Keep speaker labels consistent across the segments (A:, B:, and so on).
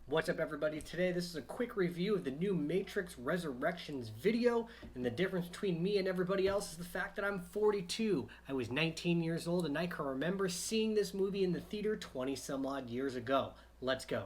A: What's up, everybody? Today this is a quick review of the new Matrix Resurrections video, and the difference between me and everybody else is the fact that I'm 42. I was 19 years old and I can remember seeing this movie in the theater 20 some odd years ago. Let's go.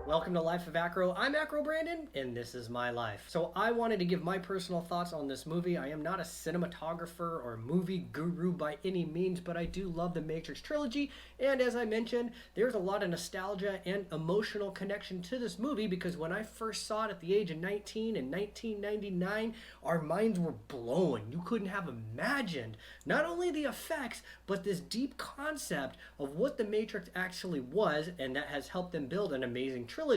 A: Welcome to Life of Acro. I'm Acro Brandon, and this is my life. So I wanted to give my personal thoughts on this movie. I am not a cinematographer or movie guru by any means, but I do love the Matrix trilogy. And as I mentioned, there's a lot of nostalgia and emotional connection to this movie because when I first saw it at the age of 19 in 1999, our minds were blown. You couldn't have imagined not only the effects, but this deep concept of what the Matrix actually was, and that has helped them build an amazing trilogy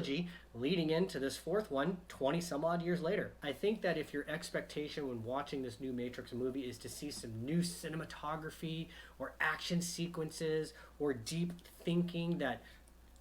A: leading into this fourth one 20 some odd years later. I think that if your expectation when watching this new Matrix movie is to see some new cinematography or action sequences or deep thinking that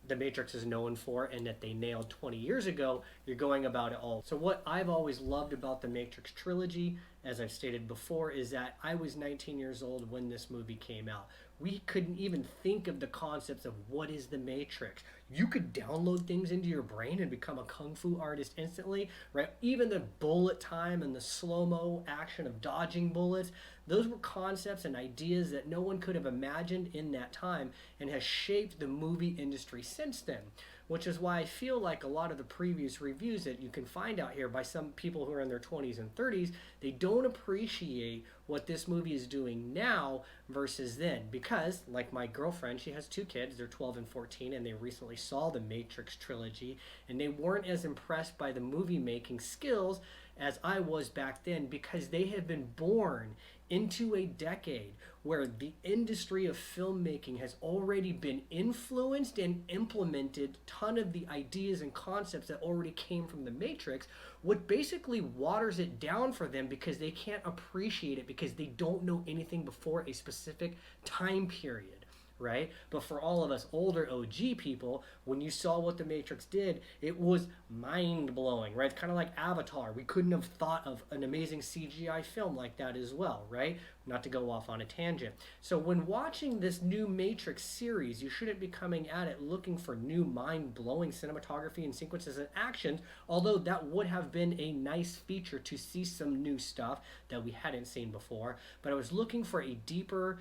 A: the Matrix is known for and that they nailed 20 years ago, you're going about it all. So what I've always loved about the Matrix trilogy, as I've stated before, is that I was 19 years old when this movie came out. We couldn't even think of the concepts of what is the Matrix. You could download things into your brain and become a kung fu artist instantly, right? Even the bullet time and the slow-mo action of dodging bullets, those were concepts and ideas that no one could have imagined in that time and has shaped the movie industry since then. Which is why I feel like a lot of the previous reviews that you can find out here by some people who are in their 20s and 30s, they don't appreciate what this movie is doing now versus then. Because, like my girlfriend, she has two kids, they're 12 and 14, and they recently saw the Matrix trilogy, and they weren't as impressed by the movie making skills as I was back then because they had been born into a decade where the industry of filmmaking has already been influenced and implemented a ton of the ideas and concepts that already came from the Matrix, what basically waters it down for them because they can't appreciate it because they don't know anything before a specific time period. Right? But for all of us older OG people, when you saw what the Matrix did, it was mind-blowing, right? It's kind of like Avatar. We couldn't have thought of an amazing CGI film like that as well, right? Not to go off on a tangent. So when watching this new Matrix series, you shouldn't be coming at it looking for new mind-blowing cinematography and sequences and actions, although that would have been a nice feature to see some new stuff that we hadn't seen before. But I was looking for a deeper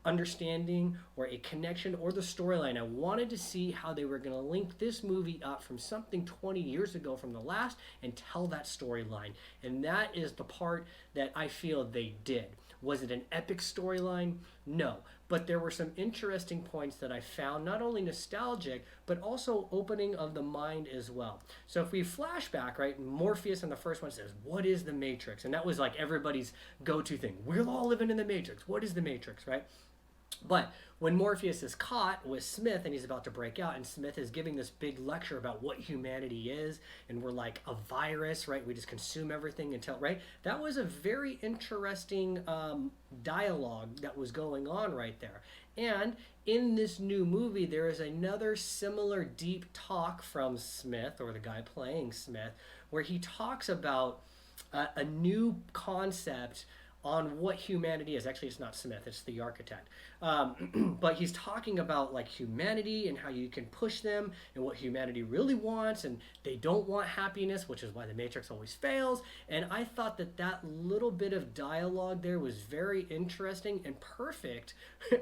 A: understanding or a connection or the storyline. I wanted to see how they were going to link this movie up from something 20 years ago from the last and tell that storyline. And that is the part that I feel they did. Was it an epic storyline? No. But there were some interesting points that I found, not only nostalgic, but also opening of the mind as well. So if we flash back, right, Morpheus in the first one says, what is the Matrix? And that was like everybody's go-to thing. We're all living in the Matrix. What is the Matrix, right? But when Morpheus is caught with Smith and he's about to break out, and Smith is giving this big lecture about what humanity is, and we're like a virus, right? We just consume everything until, right? That was a very interesting dialogue that was going on right there. And in this new movie, there is another similar deep talk from Smith, or the guy playing Smith, where he talks about a new concept on what humanity is. Actually, it's not Smith, it's the architect. But he's talking about like humanity and how you can push them and what humanity really wants, and they don't want happiness, which is why the Matrix always fails. And I thought that that little bit of dialogue there was very interesting and perfect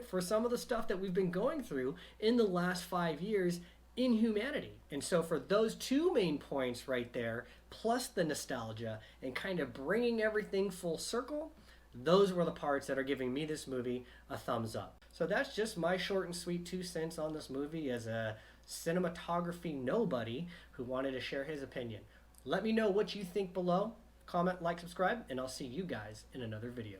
A: for some of the stuff that we've been going through in the last 5 years in humanity. And so for those two main points right there, plus the nostalgia and kind of bringing everything full circle, those were the parts that are giving me this movie a thumbs up. So that's just my short and sweet 2 cents on this movie as a cinematography nobody who wanted to share his opinion. Let me know what you think below. Comment, like, subscribe, and I'll see you guys in another video.